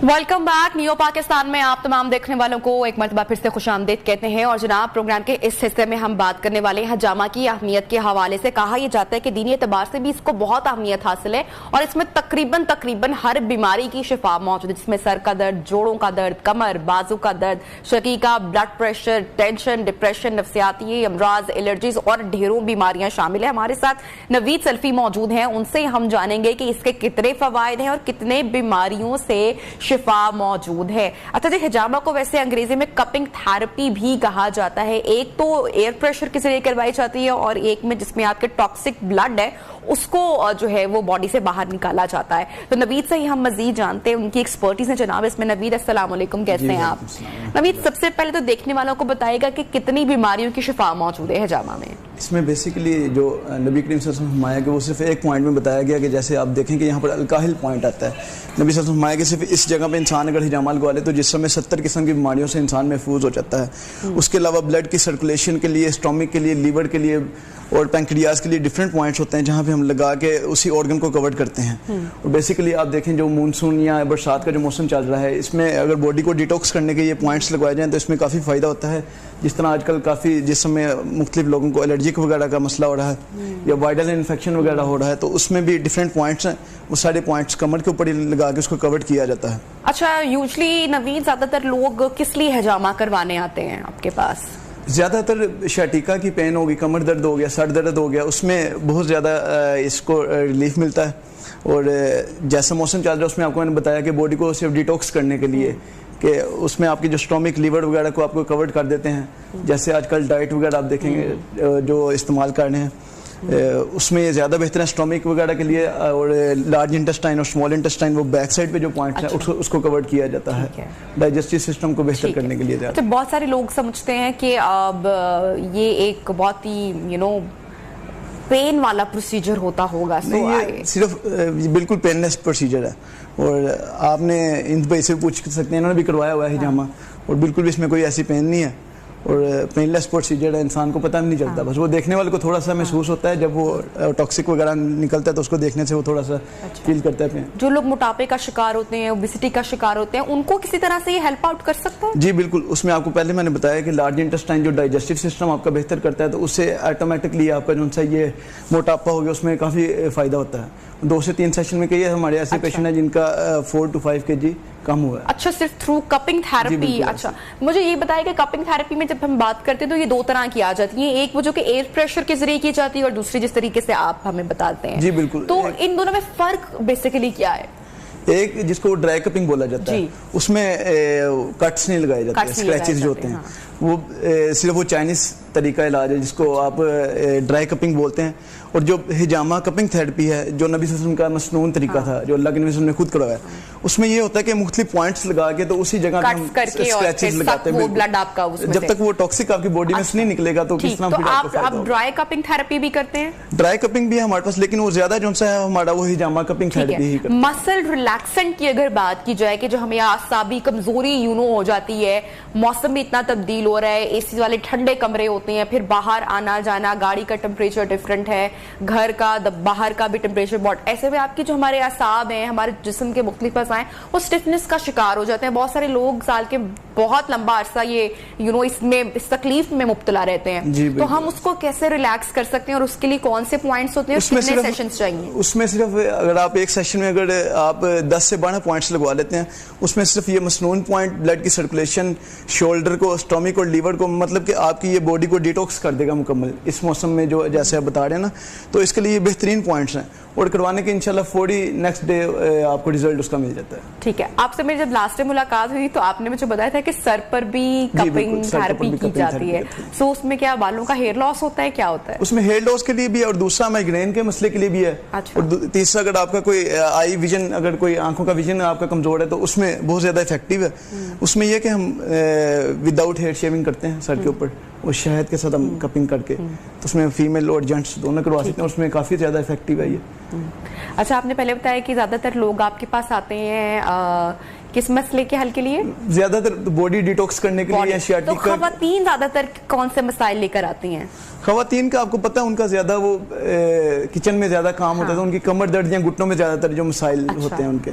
Welcome back. Neo Pakistan में आप तमाम देखने वालों को एक मरतबा फिर से खुशामदीद कहते हैं। और जनाब, प्रोग्राम के इस हिस्से में हम बात करने वाले हैं हजामा की अहमियत के हवाले से। कहा यह जाता है कि दीनी एतबार से भी इसको बहुत अहमियत हासिल है और इसमें तकरीबन हर बीमारी की शिफा मौजूद है, जिसमें सर का दर्द, जोड़ों का दर्द, कमर, बाजू का दर्द, शकीका, ब्लड प्रेशर, टेंशन, डिप्रेशन, नफ्सियाती अमराज, एलर्जीज और ढेरों बीमारियां शामिल है। हमारे साथ नवीद सल्फी मौजूद हैं, उनसे हम जानेंगे कि इसके कितने फवायद हैं और कितने बीमारियों से शिफा मौजूद है। अच्छा जी, हिजामा को वैसे अंग्रेजी में कपिंग थेरेपी भी कहा जाता है। एक तो एयर प्रेशर के जरिए करवाई जाती है और एक में जिसमें आपके टॉक्सिक ब्लड है उसको जो है वो बॉडी से बाहर निकाला जाता है। तो नवीद से ही हम मजीद जानते हैं, उनकी एक्सपर्टीज है जनाब इसमें। नवीद, अस्सलाम वालेकुम, कैसे हैं आप? नवीद, सबसे पहले तो देखने वालों को बताएगा कि कितनी बीमारियों की शिफा मौजूद है हिजामा में। इसमें बेसिकली जो नबी करीम सल्लल्लाहु अलैहि वसल्लम फरमाया कि वो सिर्फ एक पॉइंट में बताया गया कि जैसे आप देखें कि यहाँ पर अलकाहिल पॉइंट आता है। नबी सल्लल्लाहु अलैहि वसल्लम फरमाया कि सिर्फ इस जगह पे इंसान अगर हिजामा लगवा ले तो जिस समय 70 किस्म की बीमारियों से इंसान महफूज हो जाता है। उसके अलावा ब्लड की सर्कुलेशन के लिए, स्टोमिक के लिए, लीवर के लिए और पैंक्रियाज के लिए डिफरेंट पॉइंट्स होते हैं जहाँ पे हम लगा के उसी ऑर्गन को कवर करते हैं। और बेसिकली आप देखें जो मानसून या बरसात का जो मौसम चल रहा है, इसमें अगर बॉडी को डिटॉक्स करने के ये पॉइंट्स लगवाए जाएँ तो इसमें काफ़ी फ़ायदा होता है। जिस तरह आजकल काफ़ी जिस समय मुख्तलिफ लोगों को एलर्जिक वगैरह का मसला हो रहा है या वायरल इन्फेक्शन वगैरह हो रहा है, तो उसमें भी डिफरेंट पॉइंट्स हैं। वो सारे पॉइंट्स कमर के ऊपर ही लगा के उसको कवर किया जाता है। अच्छा, यूजली नवीद ज़्यादातर लोग किस लिए हिजामा करवाने आते हैं आपके पास? ज़्यादातर शटीका की पेन होगी, कमर दर्द हो गया, सर दर्द हो गया, उसमें बहुत ज़्यादा इसको रिलीफ मिलता है। और जैसा मौसम चल रहा है उसमें आपको मैंने बताया कि बॉडी को सिर्फ डिटॉक्स करने के लिए कि उसमें आपकी जो स्टोमिक, लीवर वगैरह को आपको कवर कर देते हैं। जैसे आजकल डाइट वगैरह आप देखेंगे जो इस्तेमाल कर रहे हैं उसमें ये ज़्यादा बेहतर है स्टोमिक वगैरह के लिए। और लार्ज इंटेस्टाइन और स्मॉल इंटेस्टाइन वो बैक साइड पे जो पॉइंट है उसको कवर किया जाता है डाइजेस्टिव सिस्टम को बेहतर करने के लिए। तो बहुत सारे लोग समझते हैं कि अब ये एक बहुत ही पेन वाला प्रोसीजर होता होगा। नहीं, ये सिर्फ बिल्कुल पेनलेस प्रोसीजर है। और आपने इन भाई से पूछ सकते हैं, इन्होंने भी करवाया हुआ है हिजामा और बिल्कुल भी इसमें कोई ऐसी पेन नहीं है और पेनलेस प्रोसीजर है। इंसान को पता भी नहीं चलता, बस वो देखने वाले को थोड़ा सा महसूस होता है जब वो टॉक्सिक वगैरह निकलता है तो उसको देखने से वो थोड़ा सा फील करता है। जो लोग मोटापे का शिकार होते हैं, ओबेसिटी का शिकार होते हैं, उनको किसी तरह से ये हेल्प आउट कर सकता है? जी बिल्कुल। उसमें आपको पहले मैंने बताया कि लार्ज इंटेस्टाइन जो डाइजेस्टिव सिस्टम आपका बेहतर करता है तो उससे ऑटोमेटिकली आपका जो सा ये मोटापा हो गया उसमें काफ़ी फ़ायदा होता है। 2 से 3 सेशन में कई हमारे ऐसे पेशेंट हैं जिनका 4 to 5 kg कम हुआ है। अच्छा, सिर्फ थ्रू कपिंग थेरेपी? अच्छा, मुझे ये बताइए कि कपिंग थेरेपी में जब हम बात करते हैं तो ये 2 तरह की आ जाती है, एक वो जो कि एयर प्रेशर के जरिए की जाती है और दूसरी जिस तरीके से आप हमें बताते हैं। जी बिल्कुल। तो इन दोनों में फर्क बेसिकली क्या है? एक जिसको ड्राई कपिंग बोला जाता है उसमें कट्स नहीं लगाए जाते, स्क्रैचेस जो होते हैं वो सिर्फ वो चाइनीज तरीका इलाज है जिसको आप ड्राई कपिंग बोलते हैं। और जो हिजामा कपिंग थेरेपी है जो नबी सल्लल्लाहु अलैहि वसल्लम का मसनून तरीका था, जो अल्लाह के नबी ने खुद करवाया, उसमें ये होता है कि मुख्तलिफ पॉइंट्स लगा के तो उसी जगह हम स्क्रैचेस लगाते हैं ब्लड आपका जब तक वो टॉक्सिक आपकी बॉडी में नहीं निकलेगा। तो किस तरह आप ड्राई कपिंग थेरेपी भी करते हैं? ड्राई कपिंग भी हमारे पास, लेकिन वो ज्यादा जो सा है हमारा वो हिजामा कपिंग थेरेपी ही करते हैं। मसल रिलैक्सेंट की अगर बात की जाए कि जो हमें आसाबी कमजोरी हो जाती है, मौसम भी इतना तब्दील हो रहा है, एसी वाले ठंडे कमरे होते हैं, फिर बाहर आना जाना, गाड़ी का टेम्परेचर डिफरेंट है, घर का बाहर का भी टेम्परेचर बहुत, ऐसे में आपकी जो हमारे आसाब हैं, हमारे जिस्म के मुख्तलिफ अज़ाएं वो स्टिफनेस का शिकार हो जाते हैं। बहुत सारे लोग साल के बहुत लंबा अरसा ये इसमें इस तकलीफ में मुब्तला रहते हैं। तो हम उसको कैसे रिलैक्स कर सकते हैं और उसके लिए कौन से पॉइंट्स होते हैं, कितने सेशंस चाहिए? उसमें सिर्फ अगर आप एक सेशन में अगर आप 10 से 12 पॉइंट्स लगवा लेते हैं, उसमें सिर्फ ये मसनून पॉइंट, ब्लड की सर्कुलेशन, शोल्डर को, स्टोमिक और लीवर को, मतलब कि आपकी ये बॉडी को डिटॉक्स कर देगा मुकम्मल इस मौसम में जो जैसे आप बता रहे हैं ना। तो इसके लिए बेहतरीन पॉइंट्स हैं और करवाने के इंशाल्लाह 40 नेक्स्ट डे आपको रिजल्ट उसका मिल जाता है। ठीक है। आपसे मेरी जब लास्ट टाइम मुलाकात हुई तो आपने मुझे बताया था कि सर पर भी कपिंग थेरेपी की जाती है। सो उसमें क्या बालों का हेयर लॉस होता है, क्या होता है उसमें? हेयर लॉस के लिए भी है और दूसरा माइग्रेन के मसले के लिए भी है। अच्छा। और तीसरा अगर आपका कोई आई विजन, अगर कोई आंखों का विजन आपका कमजोर है तो उसमें बहुत ज्यादा इफेक्टिव है। उसमें यह कि हम विदाउट हेयर शेविंग करते हैं सर के ऊपर और शहद के साथ हम कपिंग करके, तो उसमें फीमेल और जेंट्स दोनों करवा सकते हैं, उसमें काफ़ी ज़्यादा इफेक्टिव है ये। अच्छा, आपने पहले बताया कि ज़्यादातर लोग आपके पास आते हैं किस मसले के हल के लिए? ज़्यादातर बॉडी डिटॉक्स करने के लिए। तो ख़वातीन ज़्यादातर कौन से मसाइल लेकर आती हैं? ख़वातीन का आपको पता है उनका ज़्यादा वो किचन में ज़्यादा काम होता है तो उनकी कमर दर्द या घुटनों में ज़्यादातर जो मसाइल होते हैं उनके,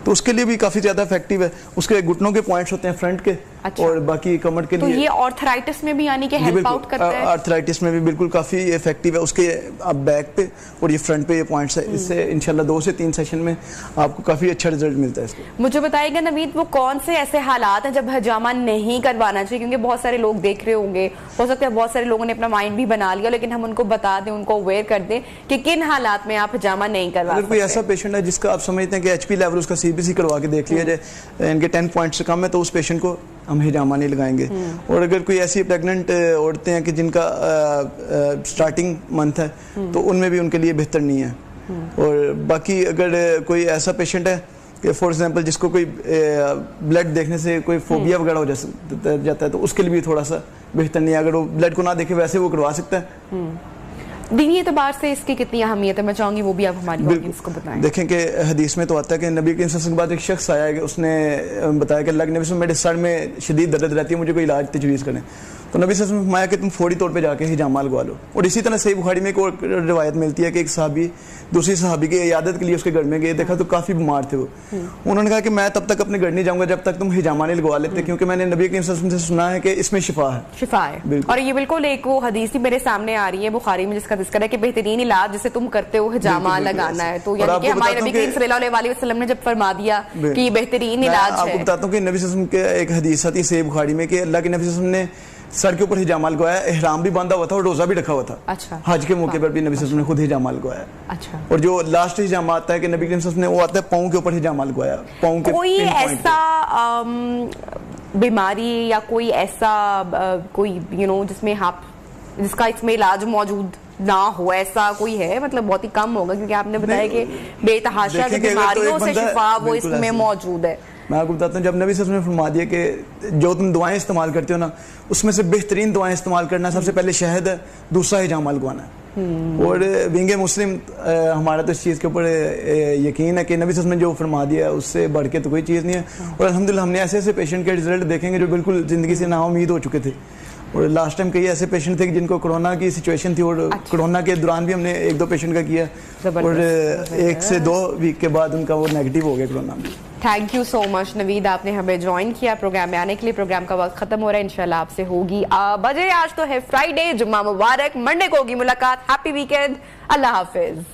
तो उसके लिए भी काफी ज्यादा इफेक्टिव है। उसके घुटनों के पॉइंट्स होते हैं फ्रंट के, अच्छा। और बाकी कमर के तो लिए ये ऑर्थराइटिस में भी यानी कि हेल्प आउट करता है? आर्थराइटिस में भी बिल्कुल काफी इफेक्टिव है। उसके आप बैक पे और ये फ्रंट पे ये पॉइंट्स है, इससे इंशाल्लाह 2 से 3 सेशन में आपको काफी अच्छा रिजल्ट मिलता है इसको। मुझे बताइएगा नवीद, वो कौन से ऐसे हालात हैं जब हजामा नहीं करवाना चाहिए? क्योंकि बहुत सारे लोग देख रहे होंगे, हो सकता है बहुत सारे लोगों ने अपना माइंड भी बना लिया, लेकिन हम उनको बता दें, उनको अवेयर कर दें कि किन हालात में आप हजामा नहीं करवा सकते। अगर कोई ऐसा पेशेंट है जिसका आप समझते हैं कि एचपी लेवल उसका सीबीसी करवा के देख लिया जाए, इनके 10 पॉइंट से कम है, तो उस पेशेंट को हम हिजामा नहीं लगाएंगे। और अगर कोई ऐसी प्रेग्नेंट औरतें हैं कि जिनका स्टार्टिंग मंथ है, तो उनमें भी उनके लिए बेहतर नहीं है। और बाकी अगर कोई ऐसा पेशेंट है कि फॉर एग्जांपल जिसको कोई ब्लड देखने से कोई फोबिया वगैरह हो जाता है, तो उसके लिए भी थोड़ा सा बेहतर नहीं है। अगर वो ब्लड को ना देखे वैसे वो करवा सकता है। दीनी एतबार से इसकी कितनी अहमियत है, मैं चाहूंगी वो भी आप हमारी ऑडियंस को बताएं। देखें कि हदीस में तो आता है कि नबी करीम सल्लल्लाहु अलैहि वसल्लम के बाद एक शख्स आया कि उसने बताया कि अल्लाह के नबी, मेरे सर में शदीद दर्द रहती है, मुझे कोई इलाज तजवीज़ करें। तो नबी सल्लल्लाहु अलैहि वसल्लम ने फरमाया कि तुम फौरी तौर पे जाके हिजामा लगवा लो। और इसी तरह सही बुखारी में एक और रिवायत मिलती है कि एक सहाबी दूसरी सहाबी की इयादत के लिए उसके घर में गए, देखा तो काफी बीमार थे वो। उन्होंने कहा कि मैं तब तक अपने घर नहीं जाऊंगा जब तक तुम हिजामा नहीं लगवा लेते, क्योंकि मैंने नबी करीम सल्लल्लाहु अलैहि वसल्लम से सुना है कि इसमें शिफा है। शिफा है, और ये बिल्कुल एक वो हदीस ही मेरे सामने आ रही है बुखारी में, जिसका जिक्र है कि बेहतरीन इलाज जिसे तुम करते हो हिजामा लगाना है। तो यानी कि हमारे नबी करीम सल्लल्लाहु अलैहि वसल्लम ने जब फरमा दिया कि ये बेहतरीन इलाज है। आपको बताता हूँ कि नबी सल्लल्लाहु अलैहि वसल्लम के एक हदीस आती है सही बुखारी में कि अल्लाह के नबी सल्लल्लाहु अलैहि वसल्लम ने सर के ऊपर हिजामा लगवाया, इहराम भी बांधा हुआ था और रोजा भी रखा हुआ था। अच्छा। हज के मौके पर भी नबी सल्लल्लाहु अलैहि वसल्लम ने खुद हिजामा लगवाया। अच्छा। और जो लास्ट हिजामा आता है कि नबी करीम सल्लल्लाहु अलैहि वसल्लम ने, वो आता है पाँव के ऊपर हिजामा लगवाया। पाँव के कोई ऐसा बीमारी या कोई ऐसा कोई जिसमें आप जिसका इसमें इलाज मौजूद ना हो, ऐसा कोई है? मतलब बहुत ही कम होगा, क्योंकि आपने बताया कि बेतहाशा जो बीमारियों से शिफा वो इसमें मौजूद है। मैं आपको बताता हूँ, जब नबी सल्लल्लाहु अलैहि वसल्लम ने फरमा दिया कि जो तुम दुआएं इस्तेमाल करते हो ना, उसमें से बेहतरीन दुआएं इस्तेमाल करना, सबसे पहले शहद है, दूसरा हिजामा लगवाना है। और विंगे मुस्लिम हमारा तो इस चीज़ के ऊपर यकीन है कि नबी सल्लल्लाहु अलैहि वसल्लम ने जो फरमा दिया उससे बढ़ के तो कोई चीज़ नहीं है। और अल्हम्दुलिल्लाह हमने ऐसे ऐसे पेशेंट के रिजल्ट देखेंगे जो बिल्कुल ज़िंदगी से नाउम्मीद हो चुके थे। और लास्ट टाइम कई ऐसे पेशेंट थे जिनको कोरोना की सिचुएशन थी, और कोरोना के दौरान भी हमने 1-2 पेशेंट का किया, और 1 से 2 वीक के बाद उनका वो नेगेटिव हो गया कोरोना में। Thank you so much Naveed, आपने हमें ज्वाइन किया प्रोग्राम में आने के लिए। प्रोग्राम का वक्त खत्म हो रहा है, इंशाल्लाह आपसे होगी बजे। आज तो है फ्राइडे, जुम्मा मुबारक, मंडे को होगी मुलाकात। हैप्पी वीकेंड, अल्लाह हाफिज।